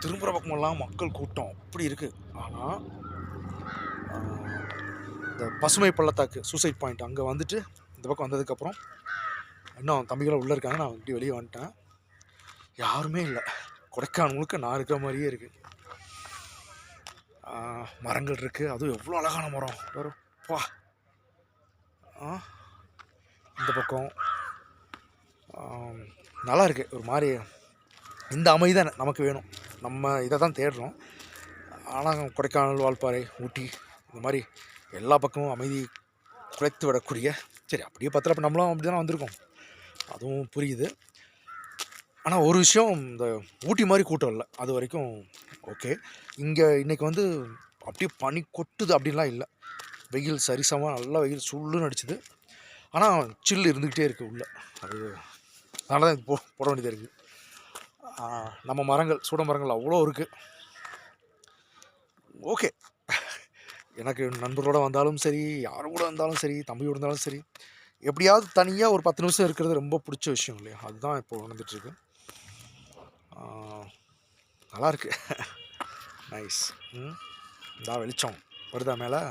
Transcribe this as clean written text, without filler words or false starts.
திரும்புகிற பக்கமெல்லாம் மக்கள் கூட்டம் அப்படி இருக்குது. ஆனால் இந்த பசுமை பள்ளத்தாக்கு சூசைட் பாயிண்ட் அங்கே வந்துட்டு இந்த பக்கம் வந்ததுக்கப்புறம் இன்னும் தம்பிகளும் உள்ளே இருக்காங்க. நான் இப்படி வெளியே வந்துட்டேன். யாருமே இல்லை. கொடைக்கானல் முழுக்க நான் இருக்கிற மாதிரியே இருக்குது. மரங்கள் இருக்குது. அதுவும் எவ்வளோ அழகான மரம் வரும் பா. இந்த பக்கம் நல்லா இருக்குது. ஒரு மாதிரி இந்த அமைதி தான் நமக்கு வேணும். நம்ம இதை தான் தேடுறோம். ஆனால் கொடைக்கானல், வால்பாறை, ஊட்டி இந்த மாதிரி எல்லா பக்கமும் அமைதி குறைத்து விடக்கூடிய, சரி அப்படியே பத்திரப்ப நம்மளும் அப்படி தானே வந்திருக்கோம், அதுவும் புரியுது. ஆனால் ஒரு விஷயம், இந்த ஊட்டி மாதிரி கூட்டம் இல்லை அது வரைக்கும். ஓகே, இங்கே இன்றைக்கி வந்து அப்படியே பனி கொட்டுது அப்படின்லாம் இல்லை. வெயில் சரிசமாக நல்லா வெயில் சுள்ளுன்னு அடிச்சுது. ஆனால் சில்லு இருந்துக்கிட்டே இருக்குது உள்ளே. அது அதனால தான் போட வேண்டியதாக இருக்குது. நம்ம மரங்கள், சூட மரங்கள் அவ்வளோ இருக்குது. ஓகே, எனக்கு நண்பர்களோடு வந்தாலும் சரி, யாரும் கூட வந்தாலும் சரி, தம்பியோடு இருந்தாலும் சரி, எப்படியாவது தனியாக ஒரு 10 நிமிஷம் இருக்கிறது ரொம்ப பிடிச்ச விஷயம் இல்லையா? அதுதான் இப்போ நடந்துகிட்ருக்கு. நல்லாயிருக்கு. நைஸ். இந்தா வெளிச்சம் வருதா மேலே?